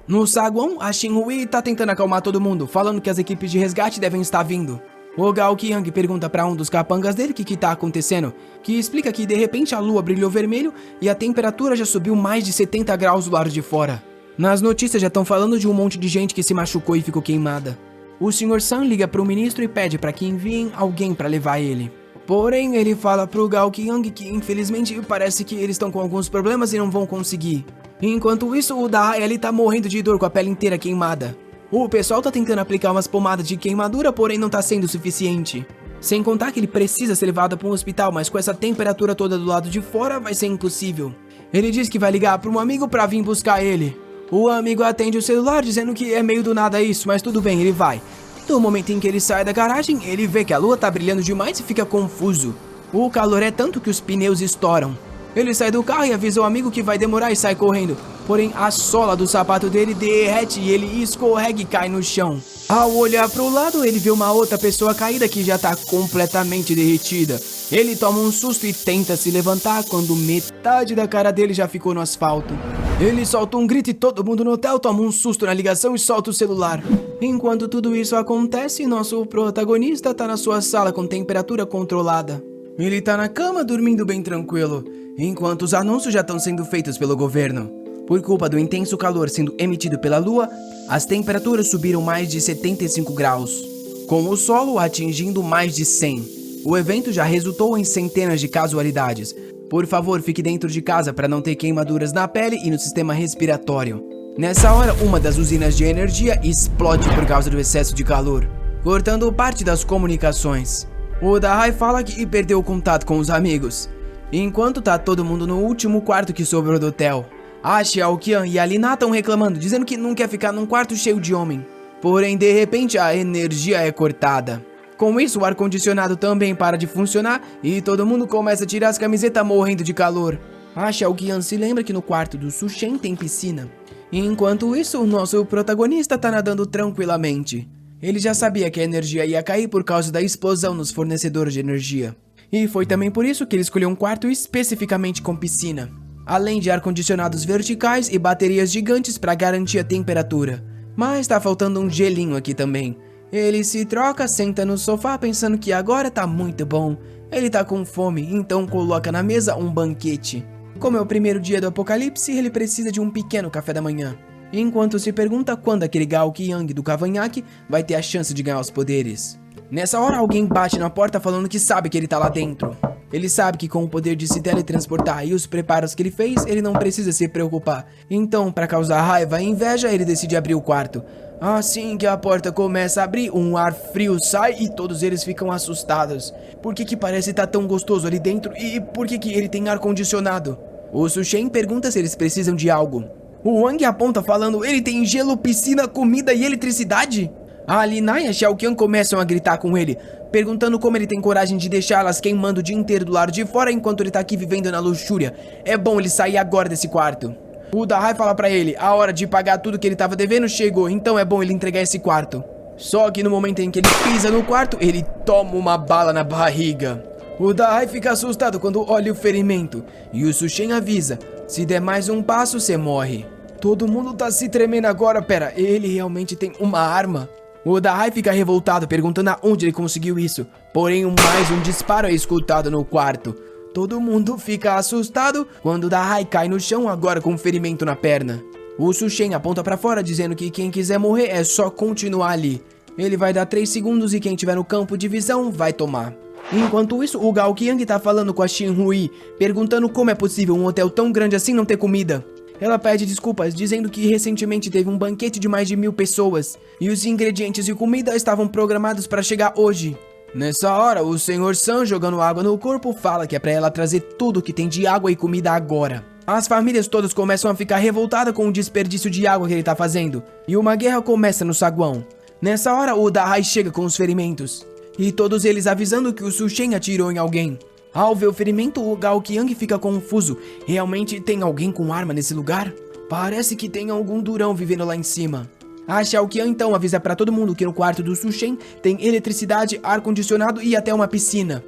No saguão, a Xinhui tá tentando acalmar todo mundo, falando que as equipes de resgate devem estar vindo. O Gao Qiang pergunta pra um dos capangas dele o que tá acontecendo, que explica que de repente a lua brilhou vermelho e a temperatura já subiu mais de 70 graus do lado de fora. Nas notícias já estão falando de um monte de gente que se machucou e ficou queimada. O Sr. Sun liga pro ministro e pede para que enviem alguém para levar ele. Porém, ele fala pro Gao Qiang que infelizmente parece que eles estão com alguns problemas e não vão conseguir. Enquanto isso, o Dahai ali tá morrendo de dor com a pele inteira queimada. O pessoal tá tentando aplicar umas pomadas de queimadura, porém não tá sendo suficiente. Sem contar que ele precisa ser levado para um hospital, mas com essa temperatura toda do lado de fora vai ser impossível. Ele diz que vai ligar para um amigo para vir buscar ele. O amigo atende o celular dizendo que é meio do nada isso, mas tudo bem, ele vai. No momento em que ele sai da garagem, ele vê que a lua tá brilhando demais e fica confuso. O calor é tanto que os pneus estouram. Ele sai do carro e avisa o amigo que vai demorar e sai correndo. Porém, a sola do sapato dele derrete e ele escorrega e cai no chão. Ao olhar pro lado, ele vê uma outra pessoa caída que já tá completamente derretida. Ele toma um susto e tenta se levantar quando metade da cara dele já ficou no asfalto. Ele solta um grito e todo mundo no hotel toma um susto na ligação e solta o celular. Enquanto tudo isso acontece, nosso protagonista tá na sua sala com temperatura controlada. Ele tá na cama dormindo bem tranquilo, enquanto os anúncios já estão sendo feitos pelo governo. Por culpa do intenso calor sendo emitido pela lua, as temperaturas subiram mais de 75 graus, com o solo atingindo mais de 100. O evento já resultou em centenas de casualidades. Por favor, fique dentro de casa para não ter queimaduras na pele e no sistema respiratório. Nessa hora, uma das usinas de energia explode por causa do excesso de calor, cortando parte das comunicações. O Dahai fala que perdeu o contato com os amigos, enquanto tá todo mundo no último quarto que sobrou do hotel. A Xiaoqian e a Lina estão reclamando, dizendo que não quer ficar num quarto cheio de homem. Porém, de repente, a energia é cortada. Com isso, o ar-condicionado também para de funcionar e todo mundo começa a tirar as camisetas morrendo de calor. A Xiaoqian se lembra que no quarto do Su Shen tem piscina. Enquanto isso, o nosso protagonista tá nadando tranquilamente. Ele já sabia que a energia ia cair por causa da explosão nos fornecedores de energia. E foi também por isso que ele escolheu um quarto especificamente com piscina, além de ar-condicionados verticais e baterias gigantes para garantir a temperatura. Mas tá faltando um gelinho aqui também. Ele se troca, senta no sofá pensando que agora tá muito bom. Ele tá com fome, então coloca na mesa um banquete. Como é o primeiro dia do apocalipse, ele precisa de um pequeno café da manhã. Enquanto se pergunta quando aquele Gao Qiang do cavanhaque vai ter a chance de ganhar os poderes. Nessa hora alguém bate na porta falando que sabe que ele tá lá dentro. Ele sabe que com o poder de se teletransportar e os preparos que ele fez, ele não precisa se preocupar. Então, para causar raiva e inveja, ele decide abrir o quarto. Assim que a porta começa a abrir, um ar frio sai e todos eles ficam assustados. Por que parece estar tão gostoso ali dentro e por que ele tem ar-condicionado? O Su-Shen pergunta se eles precisam de algo. O Wang aponta falando, ele tem gelo, piscina, comida e eletricidade? A Lina e a Xiaoqian começam a gritar com ele, perguntando como ele tem coragem de deixá-las queimando o dia inteiro do lado de fora enquanto ele tá aqui vivendo na luxúria. É bom ele sair agora desse quarto. O Dahai fala pra ele, a hora de pagar tudo que ele tava devendo chegou, então é bom ele entregar esse quarto. Só que no momento em que ele pisa no quarto, ele toma uma bala na barriga. O Dahai fica assustado quando olha o ferimento, e o Su-Shen avisa, se der mais um passo, você morre. Todo mundo tá se tremendo agora, pera, ele realmente tem uma arma? O Dahai fica revoltado, perguntando aonde ele conseguiu isso, porém mais um disparo é escutado no quarto. Todo mundo fica assustado quando o Dahai cai no chão agora com um ferimento na perna. O Su-Shen aponta pra fora dizendo que quem quiser morrer é só continuar ali. Ele vai dar 3 segundos e quem tiver no campo de visão vai tomar. Enquanto isso, o Gao Qiang tá falando com a Xin Hui, perguntando como é possível um hotel tão grande assim não ter comida. Ela pede desculpas, dizendo que recentemente teve um banquete de mais de 1000 pessoas, e os ingredientes e comida estavam programados para chegar hoje. Nessa hora, o Sr. Sun, jogando água no corpo, fala que é pra ela trazer tudo que tem de água e comida agora. As famílias todas começam a ficar revoltadas com o desperdício de água que ele tá fazendo, e uma guerra começa no saguão. Nessa hora, o Dahai chega com os ferimentos, e todos eles avisando que o Su-Shen atirou em alguém. Ao ver o ferimento, o Gao Qiang fica confuso. Realmente tem alguém com arma nesse lugar? Parece que tem algum durão vivendo lá em cima. A Xiaoqian então avisa pra todo mundo que no quarto do Su-Shen tem eletricidade, ar-condicionado e até uma piscina.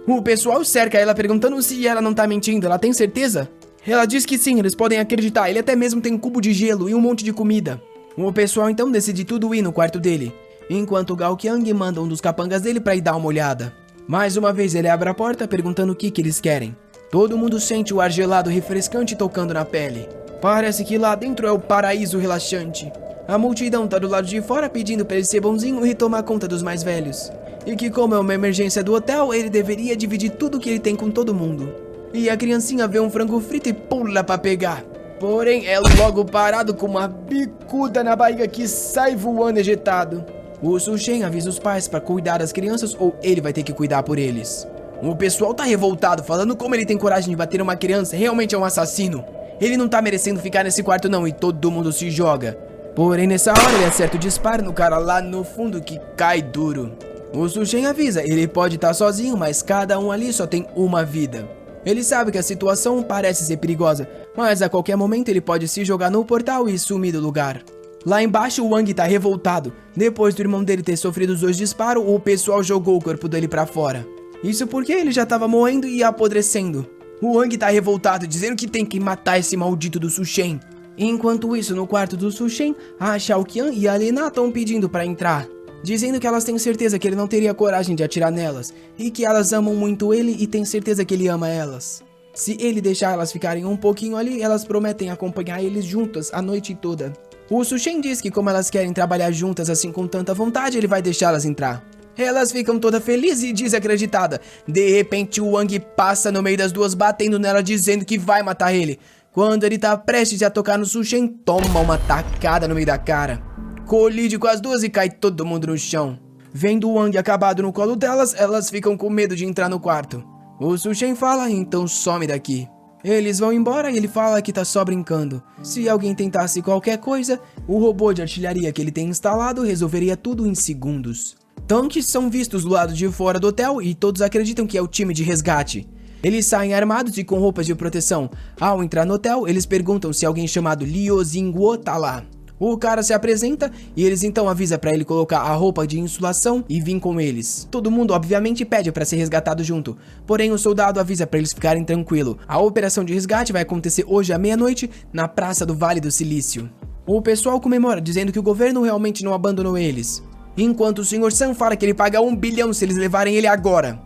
O pessoal cerca ela perguntando se ela não tá mentindo, ela tem certeza? Ela diz que sim, eles podem acreditar, ele até mesmo tem um cubo de gelo e um monte de comida. O pessoal então decide tudo ir no quarto dele, enquanto o Gao Qiang manda um dos capangas dele pra ir dar uma olhada. Mais uma vez ele abre a porta perguntando o que eles querem. Todo mundo sente o ar gelado refrescante tocando na pele. Parece que lá dentro é o paraíso relaxante. A multidão tá do lado de fora pedindo pra ele ser bonzinho e tomar conta dos mais velhos. E que como é uma emergência do hotel, ele deveria dividir tudo que ele tem com todo mundo. E a criancinha vê um frango frito e pula pra pegar. Porém, é logo parado com uma bicuda na barriga que sai voando ejetado. O Su-Shen avisa os pais pra cuidar das crianças ou ele vai ter que cuidar por eles. O pessoal tá revoltado, falando como ele tem coragem de bater uma criança, realmente é um assassino. Ele não tá merecendo ficar nesse quarto não e todo mundo se joga. Porém, nessa hora ele acerta o disparo no cara lá no fundo que cai duro. O Su-Shen avisa, ele pode estar sozinho, mas cada um ali só tem uma vida. Ele sabe que a situação parece ser perigosa, mas a qualquer momento ele pode se jogar no portal e sumir do lugar. Lá embaixo o Wang tá revoltado. Depois do irmão dele ter sofrido os 2 disparos, o pessoal jogou o corpo dele pra fora. Isso porque ele já tava morrendo e apodrecendo. O Wang tá revoltado, dizendo que tem que matar esse maldito do Su-Shen. Enquanto isso, no quarto do Su-Shen, a Xiaoqian e a Lina estão pedindo pra entrar, dizendo que elas têm certeza que ele não teria coragem de atirar nelas, e que elas amam muito ele e têm certeza que ele ama elas. Se ele deixar elas ficarem um pouquinho ali, elas prometem acompanhar eles juntas a noite toda. O Su-Shen diz que como elas querem trabalhar juntas assim com tanta vontade, ele vai deixá-las entrar. Elas ficam toda felizes e desacreditadas. De repente o Wang passa no meio das duas batendo nela dizendo que vai matar ele. Quando ele tá prestes a tocar no Su-Shen, toma uma tacada no meio da cara. Colide com as duas e cai todo mundo no chão. Vendo o Wang acabado no colo delas, elas ficam com medo de entrar no quarto. O Su-Shen fala, então some daqui. Eles vão embora e ele fala que tá só brincando. Se alguém tentasse qualquer coisa, o robô de artilharia que ele tem instalado resolveria tudo em segundos. Tanques são vistos do lado de fora do hotel e todos acreditam que é o time de resgate. Eles saem armados e com roupas de proteção. Ao entrar no hotel, eles perguntam se alguém chamado Liu Xingguo tá lá. O cara se apresenta e eles então avisam pra ele colocar a roupa de insulação e vir com eles. Todo mundo obviamente pede pra ser resgatado junto, porém o soldado avisa pra eles ficarem tranquilos. A operação de resgate vai acontecer hoje à meia-noite na Praça do Vale do Silício. O pessoal comemora dizendo que o governo realmente não abandonou eles, enquanto o Sr. Sun fala que ele paga 1 bilhão se eles levarem ele agora.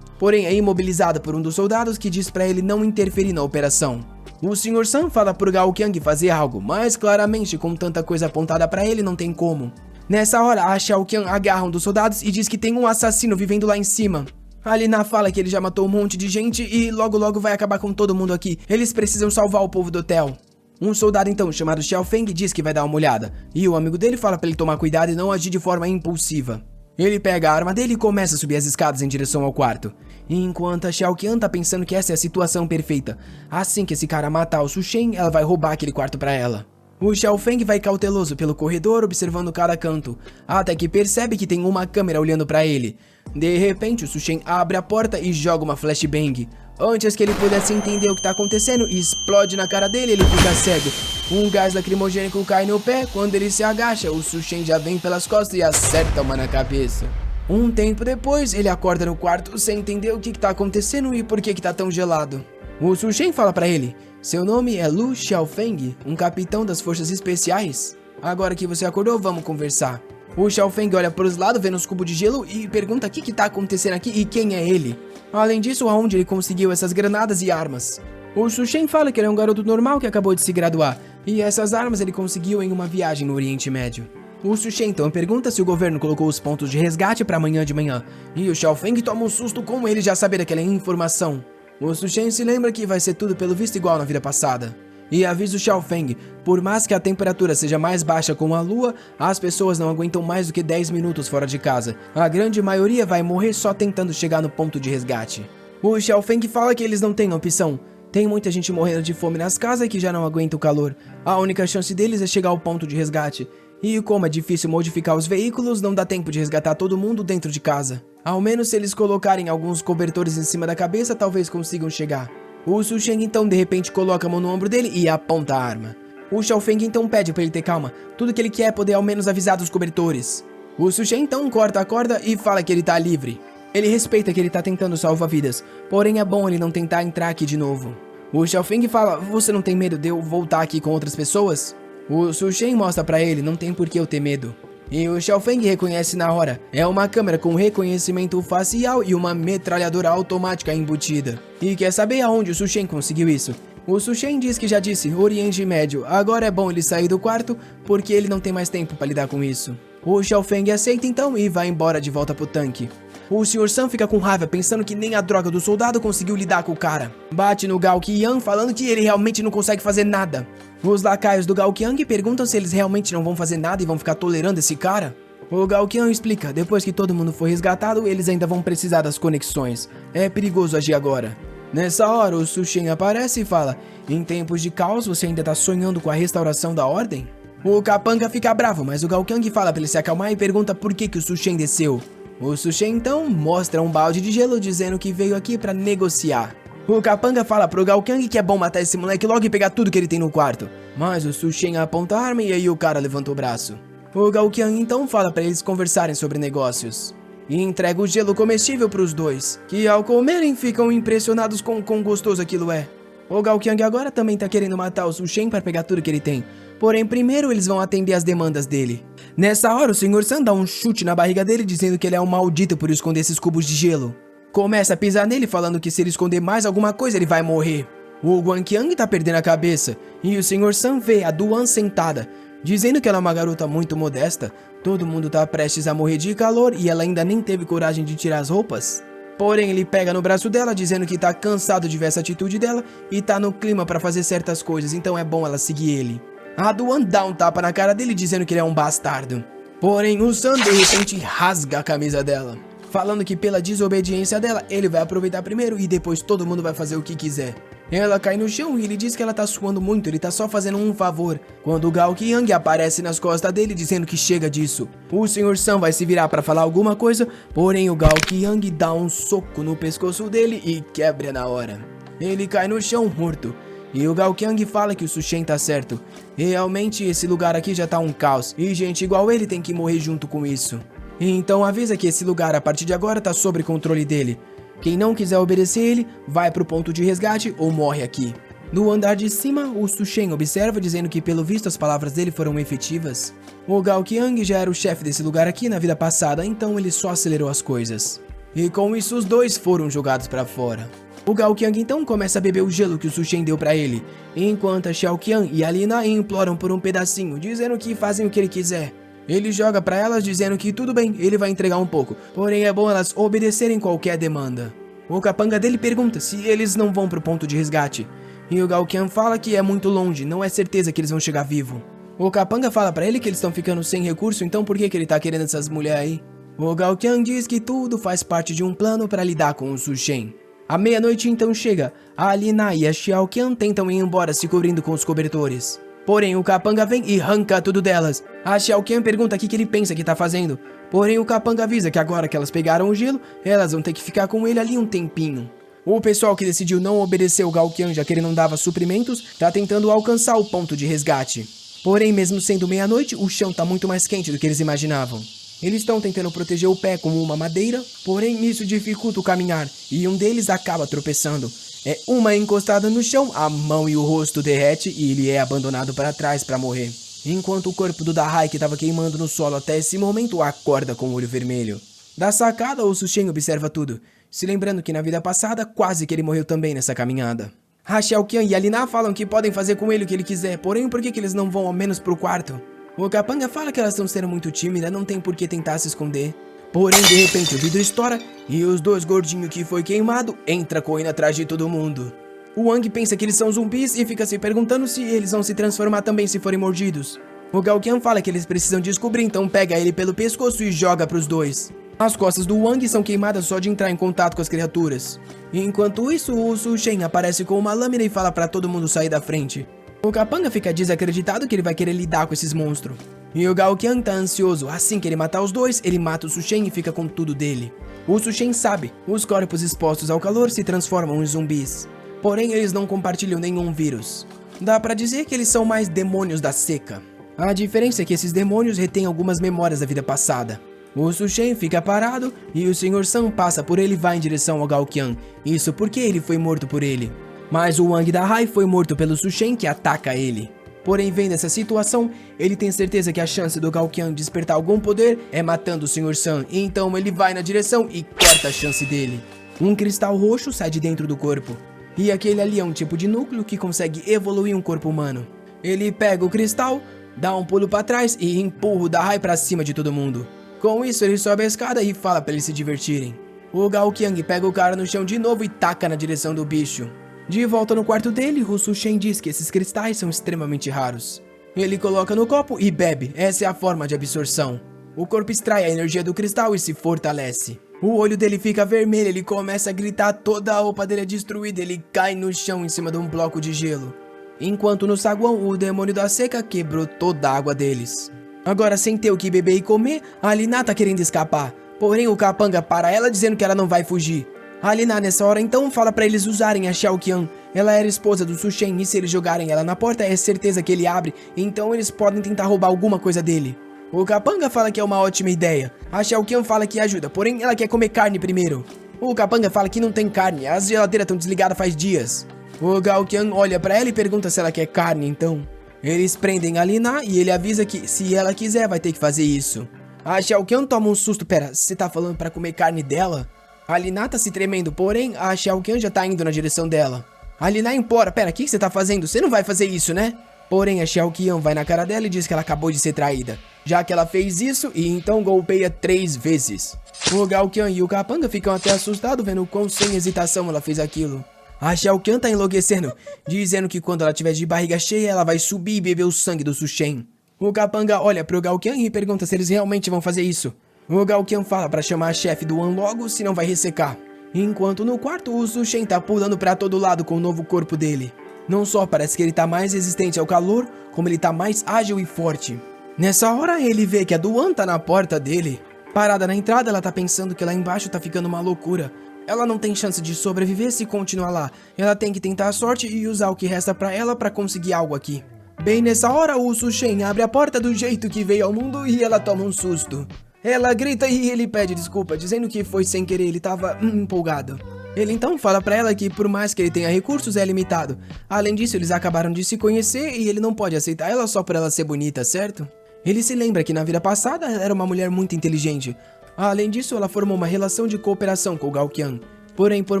Porém é imobilizado por um dos soldados que diz pra ele não interferir na operação. O Sr. Sun fala pro Gao Qiang fazer algo, mas claramente com tanta coisa apontada pra ele não tem como. Nessa hora a Xiaoqian agarra um dos soldados e diz que tem um assassino vivendo lá em cima. A Lina fala que ele já matou um monte de gente e logo vai acabar com todo mundo aqui. Eles precisam salvar o povo do hotel. Um soldado então, chamado Xiao Feng, diz que vai dar uma olhada, e o amigo dele fala pra ele tomar cuidado e não agir de forma impulsiva. Ele pega a arma dele e começa a subir as escadas em direção ao quarto, enquanto a Xiao Qian tá pensando que essa é a situação perfeita. Assim que esse cara matar o Su Shen, ela vai roubar aquele quarto pra ela. O Xiao Feng vai cauteloso pelo corredor, observando cada canto, até que percebe que tem uma câmera olhando pra ele. De repente, o Su Shen abre a porta e joga uma flashbang. Antes que ele pudesse entender o que tá acontecendo, explode na cara dele e ele fica cego. Um gás lacrimogênico cai no pé. Quando ele se agacha, o Su Shen já vem pelas costas e acerta uma na cabeça. Um tempo depois, ele acorda no quarto sem entender o que tá acontecendo e por que tá tão gelado. O Su Shen fala pra ele: seu nome é Lu Xiaofeng, um capitão das forças especiais? Agora que você acordou, vamos conversar. O Xiaofeng olha pros lados, vendo os cubos de gelo e pergunta o que tá acontecendo aqui e quem é ele. Além disso, aonde ele conseguiu essas granadas e armas. O Su Shen fala que ele é um garoto normal que acabou de se graduar, e essas armas ele conseguiu em uma viagem no Oriente Médio. O Su Shen então pergunta se o governo colocou os pontos de resgate para amanhã de manhã, e o Xiaofeng toma um susto com ele já saber aquela informação. O Su Shen se lembra que vai ser tudo pelo visto igual na vida passada. E avisa o Xiaofeng, por mais que a temperatura seja mais baixa com a lua, as pessoas não aguentam mais do que 10 minutos fora de casa. A grande maioria vai morrer só tentando chegar no ponto de resgate. O Xiaofeng fala que eles não têm opção. Tem muita gente morrendo de fome nas casas que já não aguenta o calor. A única chance deles é chegar ao ponto de resgate. E como é difícil modificar os veículos, não dá tempo de resgatar todo mundo dentro de casa. Ao menos se eles colocarem alguns cobertores em cima da cabeça, talvez consigam chegar. O Su Shen então de repente coloca a mão no ombro dele e aponta a arma. O Xiaofeng então pede pra ele ter calma, tudo que ele quer é poder ao menos avisar dos cobertores. O Su Shen então corta a corda e fala que ele tá livre. Ele respeita que ele tá tentando salvar vidas, porém é bom ele não tentar entrar aqui de novo. O Xiaofeng fala: você não tem medo de eu voltar aqui com outras pessoas? O Su Shen mostra pra ele: não tem por que eu ter medo. E o Xiaofeng reconhece na hora. É uma câmera com reconhecimento facial e uma metralhadora automática embutida. E quer saber aonde o Su Shen conseguiu isso? O Su Shen diz que já disse Oriente Médio. Agora é bom ele sair do quarto porque ele não tem mais tempo para lidar com isso. O Xiaofeng aceita então e vai embora de volta pro tanque. O Sr. Sun fica com raiva pensando que nem a droga do soldado conseguiu lidar com o cara. Bate no Gao Qiang falando que ele realmente não consegue fazer nada. Os lacaios do Gao Qiang perguntam se eles realmente não vão fazer nada e vão ficar tolerando esse cara. O Gao Qiang explica: depois que todo mundo for resgatado, eles ainda vão precisar das conexões. É perigoso agir agora. Nessa hora, o Su Shen aparece e fala: em tempos de caos, você ainda tá sonhando com a restauração da ordem? O Capanga fica bravo, mas o Gao Qiang fala pra ele se acalmar e pergunta por que o Su Shen desceu. O Su Shen então mostra um balde de gelo dizendo que veio aqui pra negociar. O Capanga fala pro Gao Qiang que é bom matar esse moleque logo e pegar tudo que ele tem no quarto. Mas o Su Shen aponta a arma e aí o cara levanta o braço. O Gao Qiang então fala pra eles conversarem sobre negócios. E entrega o gelo comestível pros dois, que ao comerem ficam impressionados com quão gostoso aquilo é. O Gao Qiang agora também tá querendo matar o Su Shen para pegar tudo que ele tem. Porém, primeiro eles vão atender as demandas dele. Nessa hora, o Sr. Sun dá um chute na barriga dele, dizendo que ele é um maldito por esconder esses cubos de gelo. Começa a pisar nele, falando que se ele esconder mais alguma coisa, ele vai morrer. O Guanqiang tá perdendo a cabeça, e o Sr. Sun vê a Duan sentada, dizendo que ela é uma garota muito modesta. Todo mundo tá prestes a morrer de calor e ela ainda nem teve coragem de tirar as roupas. Porém, ele pega no braço dela, dizendo que tá cansado de ver essa atitude dela e tá no clima pra fazer certas coisas, então é bom ela seguir ele. A Duan dá um tapa na cara dele, dizendo que ele é um bastardo. Porém, o Sun de repente rasga a camisa dela, falando que pela desobediência dela, ele vai aproveitar primeiro e depois todo mundo vai fazer o que quiser. Ela cai no chão e ele diz que ela tá suando muito, ele tá só fazendo um favor. Quando o Gao Qiang aparece nas costas dele, dizendo que chega disso. O Sr. Sun vai se virar pra falar alguma coisa, porém o Gao Qiang dá um soco no pescoço dele e quebra na hora. Ele cai no chão morto. E o Gao Qiang fala que o Su Shen tá certo. Realmente esse lugar aqui já tá um caos, e gente igual ele tem que morrer junto com isso. E então avisa que esse lugar a partir de agora tá sob controle dele. Quem não quiser obedecer ele, vai pro ponto de resgate ou morre aqui. No andar de cima, o Su Shen observa, dizendo que pelo visto as palavras dele foram efetivas. O Gao Qiang já era o chefe desse lugar aqui na vida passada, então ele só acelerou as coisas. E com isso os dois foram jogados pra fora. O Gao Qiang então começa a beber o gelo que o Su Shen deu pra ele, enquanto a Xiao Qian e a Lina imploram por um pedacinho, dizendo que fazem o que ele quiser. Ele joga pra elas dizendo que tudo bem, ele vai entregar um pouco, porém é bom elas obedecerem qualquer demanda. O capanga dele pergunta se eles não vão pro ponto de resgate, E o Gao Qian fala que é muito longe, não é certeza que eles vão chegar vivo. O Capanga fala pra ele que eles estão ficando sem recurso, então por que ele tá querendo essas mulheres aí? O Gao Qian diz que tudo faz parte de um plano para lidar com o Su Shen. À meia-noite então chega, a Li Na e a Xiao Qian tentam ir embora se cobrindo com os cobertores. Porém o Capanga vem e arranca tudo delas. A Xiao Qian pergunta o que ele pensa que tá fazendo. Porém o Capanga avisa que agora que elas pegaram o gelo, elas vão ter que ficar com ele ali um tempinho. O pessoal que decidiu não obedecer o Gao Qian, já que ele não dava suprimentos, tá tentando alcançar o ponto de resgate. Porém, mesmo sendo meia-noite, o chão tá muito mais quente do que eles imaginavam. Eles estão tentando proteger o pé com uma madeira, porém isso dificulta o caminhar, e um deles acaba tropeçando. É uma encostada no chão, a mão e o rosto derrete e ele é abandonado para trás para morrer. Enquanto o corpo do Dahai, que estava queimando no solo até esse momento, acorda com o olho vermelho. Da sacada, o Su Shen observa tudo, se lembrando que na vida passada quase que ele morreu também nessa caminhada. A Xiao Qian e a Li Na falam que podem fazer com ele o que ele quiser, porém por que eles não vão ao menos pro quarto? O Capanga fala que elas estão sendo muito tímidas, não tem por que tentar se esconder. Porém, de repente o vidro estoura e os dois gordinhos que foi queimado entra correndo atrás de todo mundo. O Wang pensa que eles são zumbis e fica se perguntando se eles vão se transformar também se forem mordidos. O Gao Qian fala que eles precisam descobrir, então pega ele pelo pescoço e joga pros dois. As costas do Wang são queimadas só de entrar em contato com as criaturas. Enquanto isso, o Su Shen aparece com uma lâmina e fala pra todo mundo sair da frente. O Capanga fica desacreditado que ele vai querer lidar com esses monstros. E o Gao Qian tá ansioso, assim que ele matar os dois, ele mata o Su Shen e fica com tudo dele. O Su Shen sabe, os corpos expostos ao calor se transformam em zumbis. Porém, eles não compartilham nenhum vírus. Dá pra dizer que eles são mais demônios da seca. A diferença é que esses demônios retêm algumas memórias da vida passada. O Su Shen fica parado e o Sr. Sun passa por ele e vai em direção ao Gao Qian. Isso porque ele foi morto por ele. Mas o Wang Dahai foi morto pelo Su Shen, que ataca ele. Porém, vendo essa situação, ele tem certeza que a chance do Gao Qian despertar algum poder é matando o Sr. Sun. Então ele vai na direção e corta a chance dele. Um cristal roxo sai de dentro do corpo. E aquele ali é um tipo de núcleo que consegue evoluir um corpo humano. Ele pega o cristal, dá um pulo para trás e empurra o Dahai para cima de todo mundo. Com isso, ele sobe a escada e fala para eles se divertirem. O Gao Qian pega o cara no chão de novo e taca na direção do bicho. De volta no quarto dele, o Su Shen diz que esses cristais são extremamente raros. Ele coloca no copo e bebe, essa é a forma de absorção. O corpo extrai a energia do cristal e se fortalece. O olho dele fica vermelho, ele começa a gritar, toda a roupa dele é destruída, ele cai no chão em cima de um bloco de gelo. Enquanto no saguão, o demônio da seca quebrou toda a água deles. Agora, sem ter o que beber e comer, a Li Na tá querendo escapar. Porém, o Capanga para ela dizendo que ela não vai fugir. A Li Na nessa hora então fala pra eles usarem a Xiao Qian. Ela era esposa do Su Shen e se eles jogarem ela na porta é certeza que ele abre, então eles podem tentar roubar alguma coisa dele. O Capanga fala que é uma ótima ideia. A Xiao Qian fala que ajuda, porém ela quer comer carne primeiro. O Capanga fala que não tem carne, as geladeiras estão desligadas faz dias. O Gao Qian olha pra ela e pergunta se ela quer carne então. Eles prendem a Li Na e ele avisa que se ela quiser vai ter que fazer isso. A Xiao Qian toma um susto, pera, você tá falando pra comer carne dela? A Li Na tá se tremendo, porém a Xiao Qian já tá indo na direção dela. A Li Na implora, pera, o que você tá fazendo? Você não vai fazer isso, né? Porém a Xiao Qian vai na cara dela e diz que ela acabou de ser traída. Já que ela fez isso e então golpeia 3 vezes. O Gao Qian e o Capanga ficam até assustados vendo o quão sem hesitação ela fez aquilo. A Xiao Qian tá enlouquecendo, dizendo que quando ela tiver de barriga cheia, ela vai subir e beber o sangue do Su Shen. O Capanga olha pro Gao Qian e pergunta se eles realmente vão fazer isso. O Gao Qian fala pra chamar a chefe do Wan logo, senão vai ressecar. Enquanto no quarto, o Su Shen tá pulando pra todo lado com o novo corpo dele. Não só parece que ele tá mais resistente ao calor, como ele tá mais ágil e forte. Nessa hora, ele vê que a Duan tá na porta dele. Parada na entrada, ela tá pensando que lá embaixo tá ficando uma loucura. Ela não tem chance de sobreviver se continuar lá. Ela tem que tentar a sorte e usar o que resta pra ela pra conseguir algo aqui. Bem nessa hora, o Su Shen abre a porta do jeito que veio ao mundo e ela toma um susto. Ela grita e ele pede desculpa, dizendo que foi sem querer, ele tava empolgado. Ele então fala pra ela que por mais que ele tenha recursos, é limitado. Além disso, eles acabaram de se conhecer e ele não pode aceitar ela só por ela ser bonita, certo? Ele se lembra que na vida passada ela era uma mulher muito inteligente. Além disso, ela formou uma relação de cooperação com o Gao Qian. Porém, por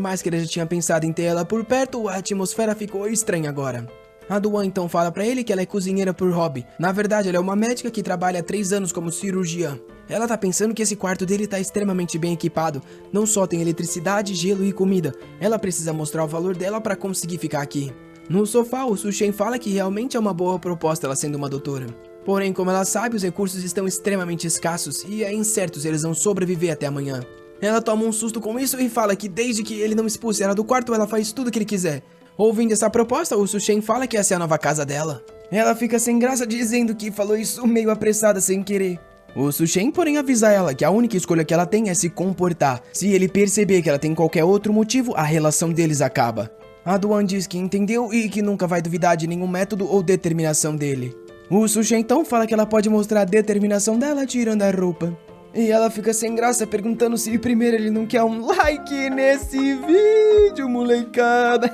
mais que ele já tinha pensado em ter ela por perto, a atmosfera ficou estranha agora. A Duan então fala pra ele que ela é cozinheira por hobby. Na verdade, ela é uma médica que trabalha há 3 anos como cirurgiã. Ela tá pensando que esse quarto dele tá extremamente bem equipado. Não só tem eletricidade, gelo e comida. Ela precisa mostrar o valor dela pra conseguir ficar aqui. No sofá, o Su Shen fala que realmente é uma boa proposta ela sendo uma doutora. Porém, como ela sabe, os recursos estão extremamente escassos e é incerto se eles vão sobreviver até amanhã. Ela toma um susto com isso e fala que desde que ele não expulse ela do quarto, ela faz tudo o que ele quiser. Ouvindo essa proposta, o Su Shen fala que essa é a nova casa dela. Ela fica sem graça dizendo que falou isso meio apressada sem querer. O Su Shen, porém, avisa ela que a única escolha que ela tem é se comportar. Se ele perceber que ela tem qualquer outro motivo, a relação deles acaba. A Duan diz que entendeu e que nunca vai duvidar de nenhum método ou determinação dele. O Su Shen então fala que ela pode mostrar a determinação dela tirando a roupa. E ela fica sem graça perguntando se primeiro ele não quer um like nesse vídeo, molecada.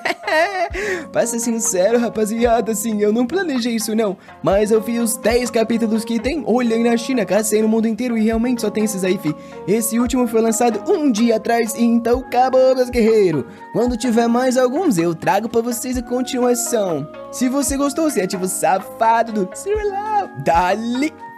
Pra ser sincero, rapaziada, assim, eu não planejei isso não. Mas eu fiz os 10 capítulos que tem, olhei na China, cacei no mundo inteiro e realmente só tem esses aí, fi. Esse último foi lançado um dia atrás, então acabou, meus guerreiros. Quando tiver mais alguns, eu trago pra vocês a continuação. Se você gostou, você ativa o safado do Cirilo. Dali!